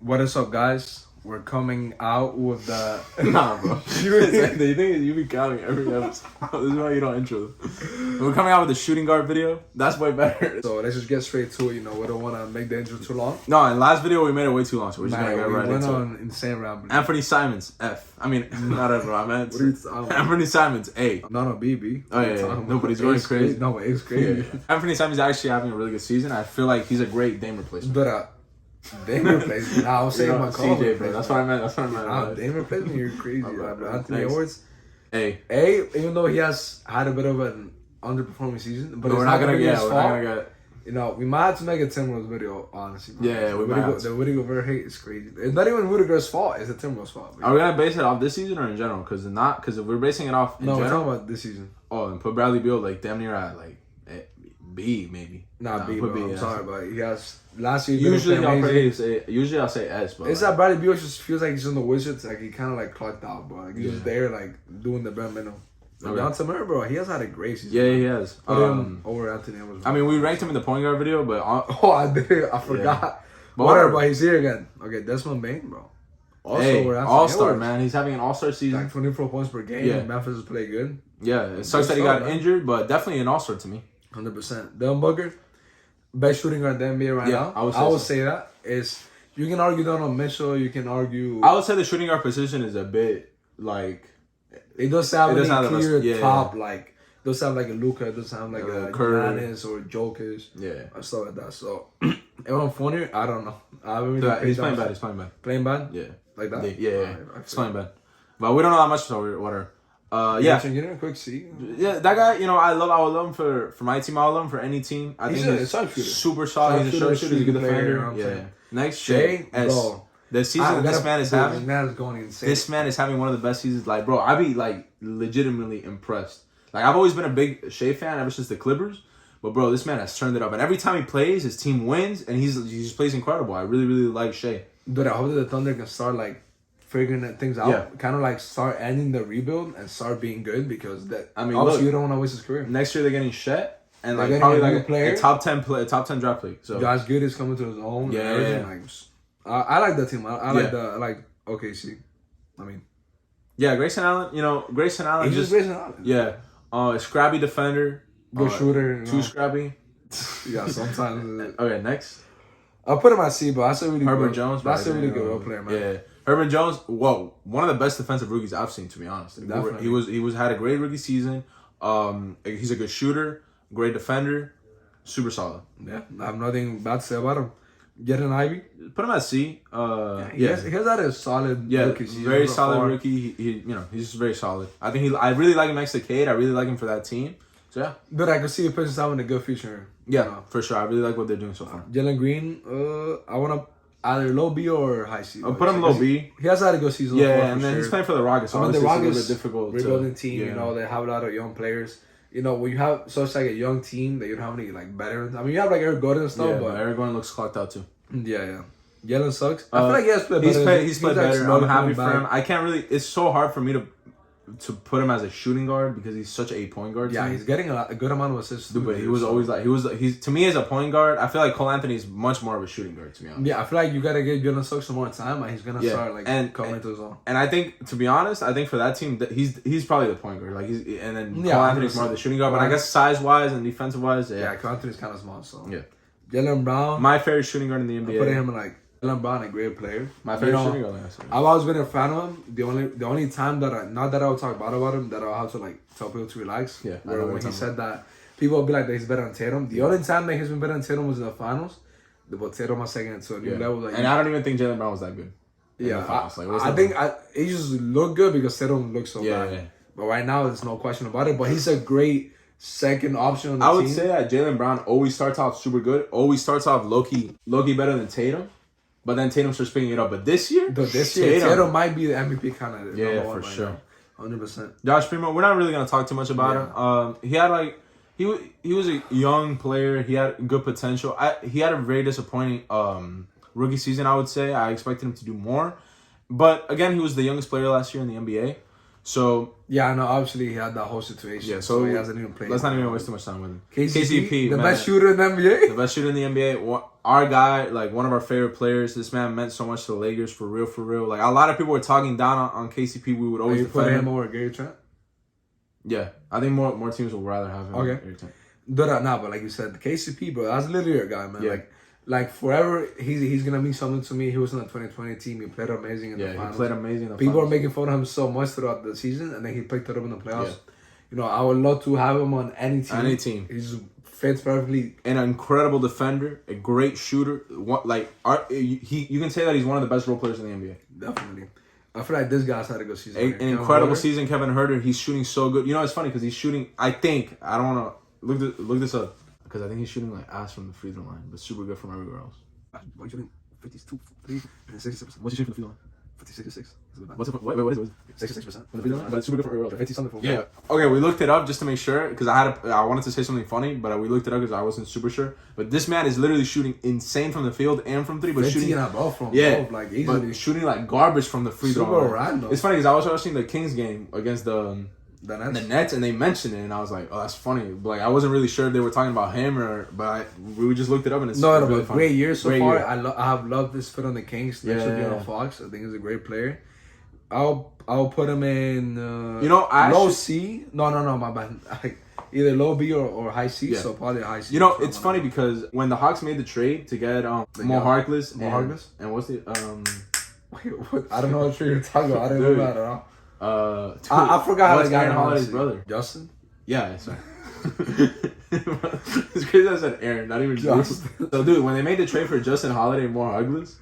What is up, guys? We're coming out with the... Nah, bro. You think you be counting every episode. This is why you don't intro them. We're coming out with a shooting guard video. That's way better. So let's just get straight to it. You know, we don't want to make the intro too long. No, in last video we made it way too long, so we're just gonna get right into it. We into went on insane rambling. Anthony Simons, F. I mean, not F, I meant What are you talking about? Anthony Simons, A. No, BB. Oh, yeah. Nobody's going crazy. No, but it's crazy. Anthony Simons is actually having a really good season. I feel like he's a great Dame replacement. But, Dame replacement. Nah, I was saying my call. CJ, bro. That's what I meant. Dame replacement, you're crazy. Anthony Next. Edwards. A. Even though he has had a bit of an underperforming season, but we're not gonna get. You know, we might have to make a Timberwolves video, honestly. Bro. Yeah, we might have to. The Rudy Gobert hate is crazy. It's not even Rudiger's fault. It's the Timberwolves' fault. Are we gonna base it off this season or in general? Because if we're basing it off in we're general, talking about this season. Oh, and put Bradley Beal like damn near at like B maybe. Not B, bro. I'm yeah. sorry, but he has last year. Usually I'll say S, but it's that Bradley Beal just feels like he's in the Wizards. Like he kind of like clocked out, bro. Like he's just there, like doing the bare minimum. Okay. Dejounte Murray, bro, he has had a great season. Yeah, he has. Put him over Anthony Edwards. I mean, we ranked him in the point guard video, but I did. I forgot. Yeah. But whatever, but he's here again. Okay, Desmond Bain, bro. Also, all-star, man. He's having an all-star season. Like 24 points per game. Yeah. Memphis has played good. Yeah, it sucks that he got injured, but definitely an all-star to me. 100%. Devin Booker, best shooting guard in the NBA right now. I would say that. You can argue Donovan Mitchell. You can argue. I would say the shooting guard position is a bit like. It doesn't have any clear top like. It doesn't have like a Luka. It doesn't have like a Giannis or Jokic. Yeah. Or stuff like that. So, Evan Fournier, I don't know. I haven't really he's playing bad. He's playing bad. Playing bad? Yeah. Like that? Yeah. He's playing bad. But we don't know that much, so whatever. Yeah. Can you get a quick C? Yeah, that guy, you know, I would love him for my team. I would love him for any team. I think he's super solid. He's a sharpshooter. He's a good defender. Yeah. Next, Shea. Bro. The season this man is having. This man is going insane. This man is having one of the best seasons. Like, bro, I be like legitimately impressed. Like, I've always been a big Shea fan ever since the Clippers. But, bro, this man has turned it up. And every time he plays, his team wins. And he just plays incredible. I really, really like Shea. But I hope that the Thunder can start, like, figuring things out. Yeah. Kind of, like, start ending the rebuild and start being good. Because, obviously, you don't want to waste his career. Next year, they're getting Shet. And, like, probably, like, a top 10 draft pick. So Josh Giddey is coming to his own. Yeah. Like, I like that team. I like OKC. I mean. Yeah, Grayson Allen. You know, Grayson Allen. He's just Grayson Allen. Yeah. Scrappy defender. Good shooter. Too scrappy. Yeah, sometimes. Okay, next. I'll put him at C, but that's a really Herbert good. Jones. That's a really good role player, man. Yeah. Herbert Jones, whoa, one of the best defensive rookies I've seen, to be honest. Definitely. He had a great rookie season. He's a good shooter, great defender, super solid. Yeah, I have nothing bad to say about him. Jaden Ivey. Put him at C. He has had a solid rookie season. Very solid rookie. He's just very solid. I really like him next to Cade. I really like him for that team. So yeah. But I can see the Pistons having a good future. Yeah, for sure. I really like what they're doing so far. Jalen Green, I want to either low B or high C. I'll put him low B. He has had a good season. Yeah, and then he's playing for the Rockets. So the Rockets, it's a little bit difficult. Rebuilding team. Yeah. You know, they have a lot of young players. You know, when you have such like a young team that you don't have any like veterans. I mean, you have like Eric Gordon and stuff, but Eric Gordon looks clocked out too. Yeah. Jalen sucks. I feel like he has played better. He's played better. I'm happy for him. I can't really. It's so hard for me to put him as a shooting guard because he's such a point guard. Yeah, he's getting a good amount of assists. Dude, but he was always like he's to me as a point guard. I feel like Cole Anthony is much more of a shooting guard to be honest. Yeah, I feel like you gotta give Jalen Suggs some more time, and he's gonna start like coming into his own. And I think, to be honest, for that team, he's probably the point guard. Like Cole Anthony's more of the shooting guard. But I guess size wise and defensive wise, Cole Anthony's kind of small. So yeah, Jaylen Brown, my favorite shooting guard in the NBA. I'm putting him in like. Jaylen Brown, a great player. My favorite shooting guard. I've always been a fan of him. The only time that not that I'll talk bad about him, that I'll have to like tell people to relax. Yeah, when he said that people will be like that he's better than Tatum. The only time that he's been better than Tatum was in the finals. But Tatum was second to a new level. Like, and I don't even think Jaylen Brown was that good. Yeah, I think he just looked good because Tatum looked so bad. Yeah. But right now, there's no question about it. But he's a great second option on the team. I would say that Jaylen Brown always starts off super good. Always starts off low-key better than Tatum. But then Tatum starts picking it up. But this year, Tatum might be the MVP candidate. Yeah, for sure. 100%. Josh Primo, we're not really going to talk too much about him. He had he was a young player. He had good potential. He had a very disappointing rookie season, I would say. I expected him to do more. But again, he was the youngest player last year in the NBA. So yeah, I know. Obviously, he had that whole situation. Yeah, so he hasn't even played. Let's not even waste too much time with him. KCP, the best shooter in the NBA. The best shooter in the NBA. Our guy, like one of our favorite players. This man meant so much to the Lakers, for real, for real. Like a lot of people were talking down on KCP. We would always put him over Gary Trent. Yeah, I think more teams would rather have him. Okay. But like you said, the KCP, bro, that's literally your guy, man. Yeah. Like forever, he's gonna mean something to me. He was on the 2020 team. He played amazing in the finals. He played amazing in the People finals. are making fun of him so much throughout the season, and then he picked it up in the playoffs. Yeah. You know, I would love to have him on any team. Any team. He just fits perfectly. An incredible defender, a great shooter. You can say that he's one of the best role players in the NBA. Definitely. I feel like this guy's had a good season. An incredible season, Kevin Huerter. He's shooting so good. You know, it's funny because he's shooting. I don't want to look this up because I think he's shooting like ass from the free throw line, but super good from everywhere else. What are you shooting? 52, 3, 66%. What's he shooting from the free throw line? 56. What is it? 66% from the free throw line, but it's super good for everywhere else. 50 something. Yeah. Okay, we looked it up just to make sure because I wanted to say something funny, but we looked it up because I wasn't super sure. But this man is literally shooting insane from the field and from three, but shooting both from both, like easily. But shooting like garbage from the free throw line. Random. It's funny because I was watching the Kings game against the Nets, and they mentioned it, and I was like, "Oh, that's funny." But like, I wasn't really sure if they were talking about him we just looked it up, and it's really funny. Great year so far. I have loved this fit on the Kings. Next to be on Fox. I think he's a great player. I'll put him in. Low C. No, my bad. Either low B or high C. Yeah. So probably a high C. You know, it's funny because when the Hawks made the trade to get Mo Harkless, and what's the Wait, what? I don't know what you're talking about. I didn't know that at all. I forgot how the guy Aaron Holiday's brother. Justin? Yeah, sorry. It's crazy I said Aaron, not even Justin. So, dude, when they made the trade for Justin Holiday and Mo Harkless,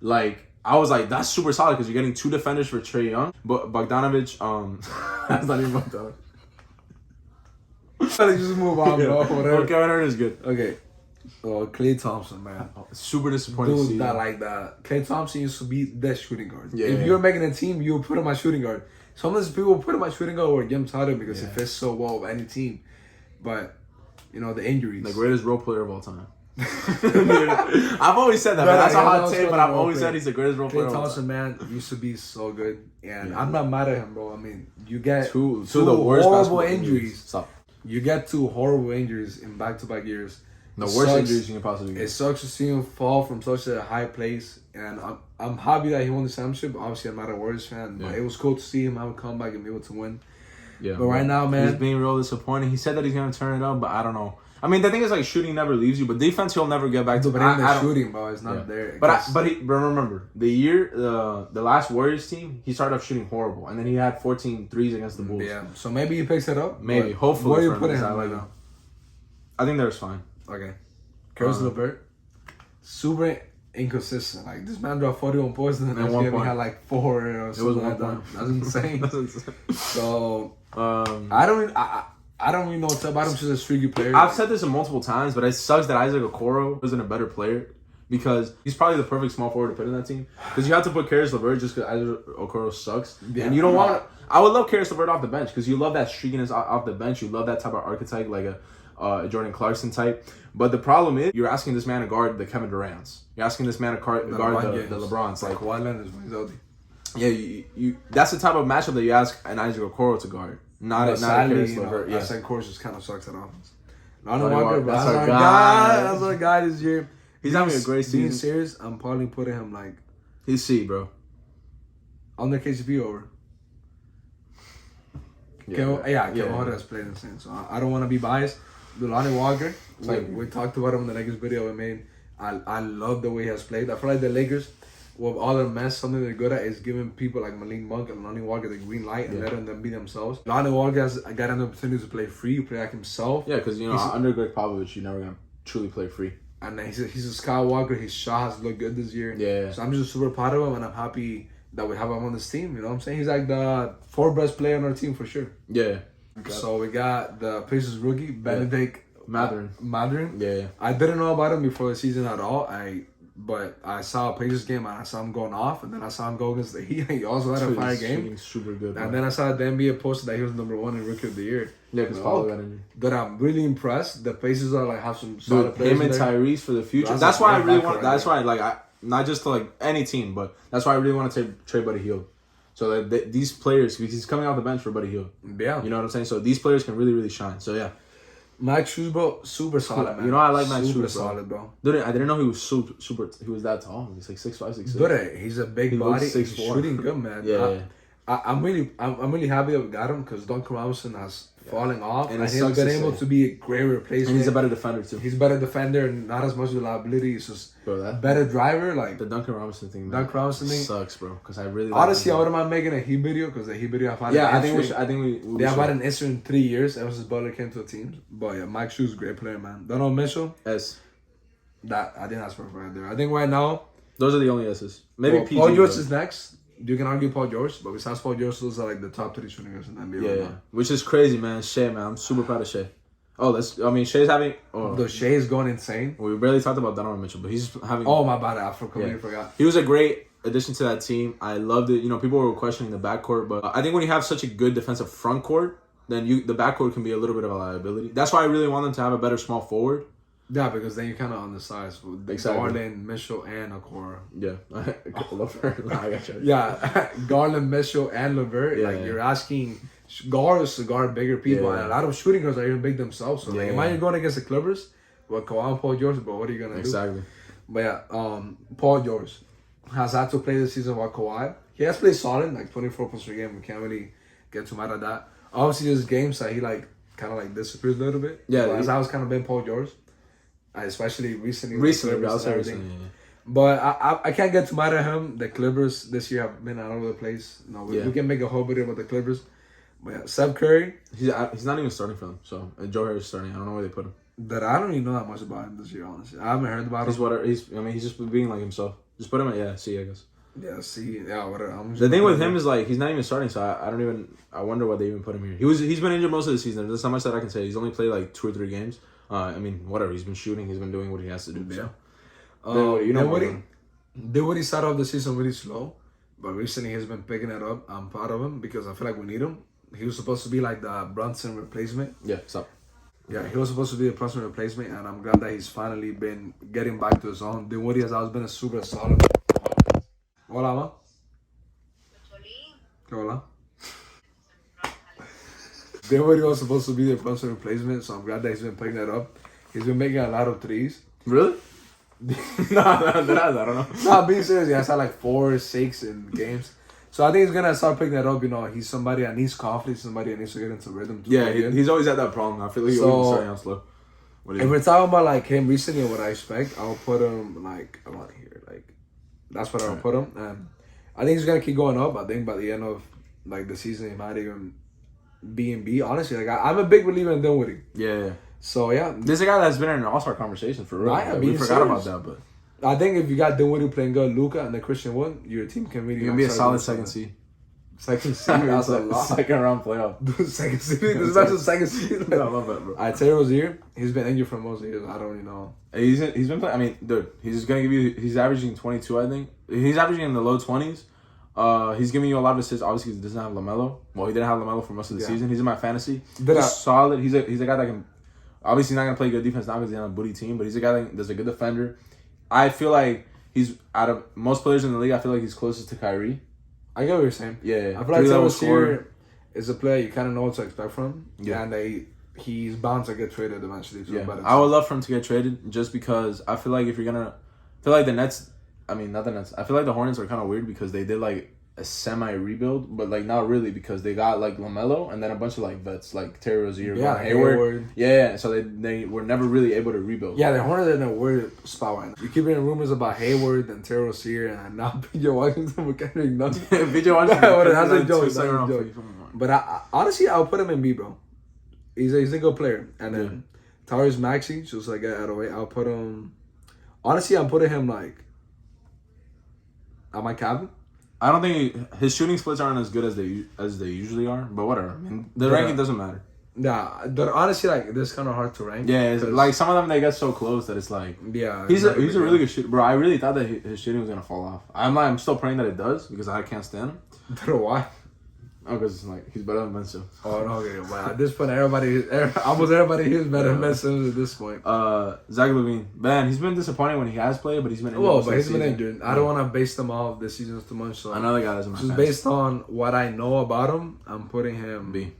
like, I was like, that's super solid because you're getting 2 defenders for Trae Young. But Bogdanovich, that's not even Bogdanovich. Let's just move on, bro. Whatever. Kevin Huerter is good. Okay. Oh, Klay Thompson, man. Super disappointing Dude, season. that. Klay Thompson used to be the shooting guard. Yeah, if you were making a team, you would put him at shooting guard. Some of these people put him at shooting guard or Jim Tyler because he fits so well with any team. But, you know, the injuries. The greatest role player of all time. I've always said that, man. That's a hot take, but I've always said he's the greatest role player. Klay Thompson, man, used to be so good. And I'm not mad at him, bro. I mean, you get two the worst horrible injuries. Stop. You get 2 horrible injuries in back-to-back years. The worst injuries you can possibly get. It sucks to see him fall from such a high place, and I'm happy that he won the championship. Obviously, I'm not a Warriors fan, but it was cool to see him have a comeback and be able to win. Yeah, but right now, man, he's being real disappointing. He said that he's gonna turn it up, but I don't know. I mean, the thing is, like, shooting never leaves you, but defense he'll never get back to. But even the shooting, bro, is not there. But remember the last Warriors team, he started off shooting horrible, and then he had 14 threes against the Bulls. Yeah, so maybe he picks it up. Maybe, hopefully. Where are you putting him right now? I think that's fine. Okay. Caris LeVert, super inconsistent. Like, this man dropped 41 points and then he had like 4 or something like that. That's insane. That's insane. So I don't really know what's up about him. Just a streaky player. I've said this multiple times, but it sucks that Isaac Okoro wasn't a better player because he's probably the perfect small forward to put in that team. Because you have to put Caris LeVert just because Isaac Okoro sucks, and you don't want. I would love Caris LeVert off the bench because you love that streakiness off the bench. You love that type of archetype, like a Jordan Clarkson type. But the problem is, you're asking this man to guard the Kevin Durant's. You're asking this man to guard the LeBron's. Like, Kawhi Leonard's when he's healthy. Yeah, you. That's the type of matchup that you ask an Isaac Okoro to guard. Not a Caris LeVert. Yeah, Isaac Okoro just kind of sucks at offense. Lonnie Walker, that's our guy. That's our guy this year. He's having a great season. Being serious, I'm probably putting him like. He's C, bro. Under KCP over. Kevin Huerter has played insane, so I don't want to be biased. Lonnie Walker, like we talked about him in the Lakers video we made. I love the way he has played. I feel like the Lakers, with all their mess, something they're good at is giving people like Malik Monk and Lonnie Walker the green light and letting them be themselves. Lonnie Walker has got an opportunity to play free, play like himself. Yeah, because under Greg Popovich, you're never gonna truly play free. And he's a Skywalker. His shot has looked good this year. Yeah. So I'm just super proud of him, and I'm happy that we have him on this team. You know what I'm saying? He's like the 4th best player on our team for sure. Yeah. So we got the Pacers rookie, Benedict Mathurin. Yeah. I didn't know about him before the season at all. But I saw a Pacers game and I saw him going off, and then I saw him go against the Heat. He also had a fire game. Super good. And then I saw the NBA posted that he was #1 in Rookie of the Year. Yeah, because Paulo got injured. But I'm really impressed. The Pacers are have some solid players. Him and Tyrese for the future. That's why I really want. That's why not just to like any team, but that's why I really want to trade Buddy Hield. So that these players, because he's coming off the bench for Buddy Hield. Yeah. You know what I'm saying? So these players can really, really shine. So yeah. Max Shoes, bro, super solid, man. You know I like Max Shoes, super bro. solid, bro. Dude, I didn't know he was super. He was that tall. He's like 6'5", 6'6". Dude, he's a big body. He's shooting good, man. Yeah. I'm really happy that we got him because Duncan Robinson has falling off, and he's been able to be a great replacement. And he's a better defender too. He's a better defender, and not as much reliability. He's just better driver. Like the Duncan Robinson thing. Man, Duncan Robinson thing sucks, bro. Because I really honestly, I wouldn't mind making a Heat video because the Heat video I found. Yeah, I think we they have had an issue in 3 years ever since Butler came to the team. But yeah, Mike Shoes, great player, man. Donovan Mitchell. S. That I think that's perfect right there. I think right now those are the only S's. Maybe PG, Paul George is next. You can argue Paul George, but besides Paul George, those are like the top 3 shooting guards in the NBA right now. Which is crazy, man. Shea, man, I'm super proud of Shea. Oh, Shea's having. Oh, the Shea is going insane. We barely talked about Donovan Mitchell, but he's having. Oh my bad, I completely forgot. He was a great addition to that team. I loved it. You know, people were questioning the backcourt, but I think when you have such a good defensive front court, then the backcourt can be a little bit of a liability. That's why I really want them to have a better small forward. Yeah, because then you're kind of on the sides with Garland, Mitchell, and Okoro. Yeah, LeVert. I got you. Yeah, Garland, Mitchell, and LeVert. Yeah, like you're asking guards to guard bigger people, and a lot of shooting guards are even big themselves. So like, imagine going against the Clippers with Kawhi and Paul George, but what are you gonna do? Exactly. But yeah, Paul George has had to play this season with Kawhi. He has played solid, like 24 points per game. We can't really get too mad at that. Obviously, there's games that he like kind of like disappears a little bit. Yeah, that's how it's kind of been Paul George. Especially recently, but I can't get too mad at him. The Clippers this year have been all over the place. No, we can make a whole video about the Clippers. But yeah, Steph Curry, he's not even starting for them. So Joe Harris is starting. I don't know where they put him. That I don't even know that much about him this year. Honestly, I haven't heard about him. He's just being like himself. Just put him at C, I guess. Yeah, C. Yeah, whatever. The thing with him is like he's not even starting. So I wonder why they even put him here. He's been injured most of the season. There's not much that I can say. He's only played like 2 or 3 games. I mean, whatever. He's been shooting. He's been doing what he has to do. Yeah. Dinwiddie started off the season really slow, but recently he's been picking it up. I'm proud of him because I feel like we need him. He was supposed to be like the Brunson replacement. Yeah, stop. Yeah, he was supposed to be the Brunson replacement, and I'm glad that he's finally been getting back to his own. Dinwiddie has always been a super solid. Hola, ma. Hola. Dinwiddie was supposed to be the Brunson replacement, so I'm glad that he's been picking that up. He's been making a lot of threes. Really? No, I don't know. No, being serious, he has had like 4 or 6 in games. So I think he's gonna start picking that up. You know, he's somebody that needs confidence, somebody that needs to get into rhythm. Yeah, he's always had that problem. I feel like he's starting out slow. If we're talking about like him recently and what I expect, I'll put him like around here. Like that's what I'll put him. And I think he's gonna keep going up. I think by the end of like the season, he might even B&B. Honestly, like I'm a big believer in Dinwiddie. Yeah. So yeah, this is a guy that's been in an all-star conversation for real. Right, we forgot about that, but I think if you got Dinwiddie playing good, Luka and the Christian Wood, your team can really be a solid second seed. Second seed, that's a lot. Second round playoff. Second seed. This is actually second seed. I love that, bro. Terry Rozier, he's been injured for most of the years. I don't really know. He's been playing. I mean, dude, he's gonna give you. He's averaging 22, I think. He's averaging in the low 20s. He's giving you a lot of assists. Obviously, he doesn't have LaMelo. Well, he didn't have LaMelo for most of the season. He's in my fantasy. He's solid. He's a guy that can. Obviously, not gonna play good defense now because he's on a booty team. But he's a guy that's a good defender. I feel like he's out of most players in the league. I feel like he's closest to Kyrie. I get what you're saying. Yeah. I feel like Terry Rozier is a player you kind of know what to expect from him. Yeah. And he's bound to get traded eventually. I would love for him to get traded just because I feel like if you're gonna, I feel like the Nets. I mean, not the Nets. I feel like the Hornets are kind of weird because they did like a semi-rebuild, but like not really because they got like LaMelo and then a bunch of like vets like Terry Rozier, Hayward. Yeah. So they were never really able to rebuild. Yeah, the Hornets are in a weird spot right now. You keep hearing rumors about Hayward and Terry Rozier and now P.J. Washington with Kendrick Nunn. P.J. Washington. That's a joke. But honestly, I'll put him in B, bro. He's a good player. And then Tyrese Maxey, just like out of the way, I'll put him. Honestly, I'm putting him like at my cabin. I don't think his shooting splits aren't as good as they usually are, but whatever. I mean, the ranking doesn't matter. Yeah, but honestly, like this kind of hard to rank. Yeah, like some of them they get so close that it's like he's a really good shooter, bro. I really thought that his shooting was gonna fall off. I'm still praying that it does because I can't stand him. But why? Oh, because like he's better than Ben Simmons. Oh no, okay. But at this point, almost everybody here is better than Ben Simmons at this point. Zach LaVine, man, he's been disappointing when he has played, but he's been injured. Well, but he's been injured. I don't want to base them off this season too much. So another guy that's just based on what I know about him, I'm putting him B.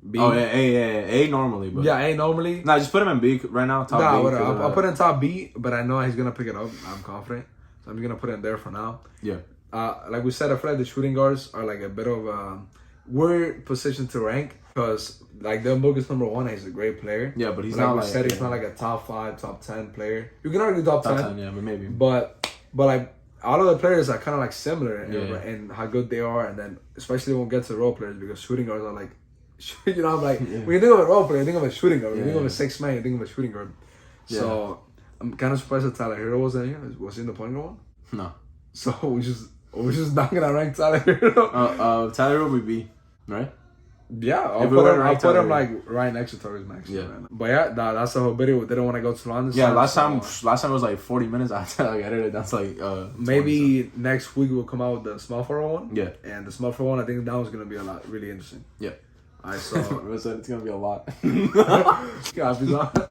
B. Oh yeah, A normally, but yeah, A normally. Nah, just put him in B right now. Top B. Whatever. I'll put him top B, but I know he's gonna pick it up. I'm confident, so I'm just gonna put him there for now. Yeah. Like we said, I feel like the shooting guards are like a bit of a weird position to rank because like Devin Booker's number 1 and he's a great player. Yeah, but he's like not we like said, he's not like a top 5, top 10 player. You can argue top 10. Yeah, but maybe. But like all of the players are kind of like similar in how good they are, and then especially when we get to role players because shooting guards are like, you know, I'm like when you think of a role player, you think of a shooting guard. When you think of a 6 man, you think of a shooting guard. Yeah. So I'm kind of surprised that Tyler Hero wasn't here. Was he in the point guard one? No. So we're just not gonna rank Tyler Hero. Tyler Hero would be right. Yeah, I'll put him like right next to Tyrese Maxey. Yeah, right now. But yeah, that's the whole video. They didn't want to go too long. Yeah, last time it was like 40 minutes. I edited it. That's like maybe next week we'll come out with the small forward one. Yeah, and the small forward one, I think that one's gonna be a lot really interesting. Yeah, I saw. it's gonna be a lot. Yeah,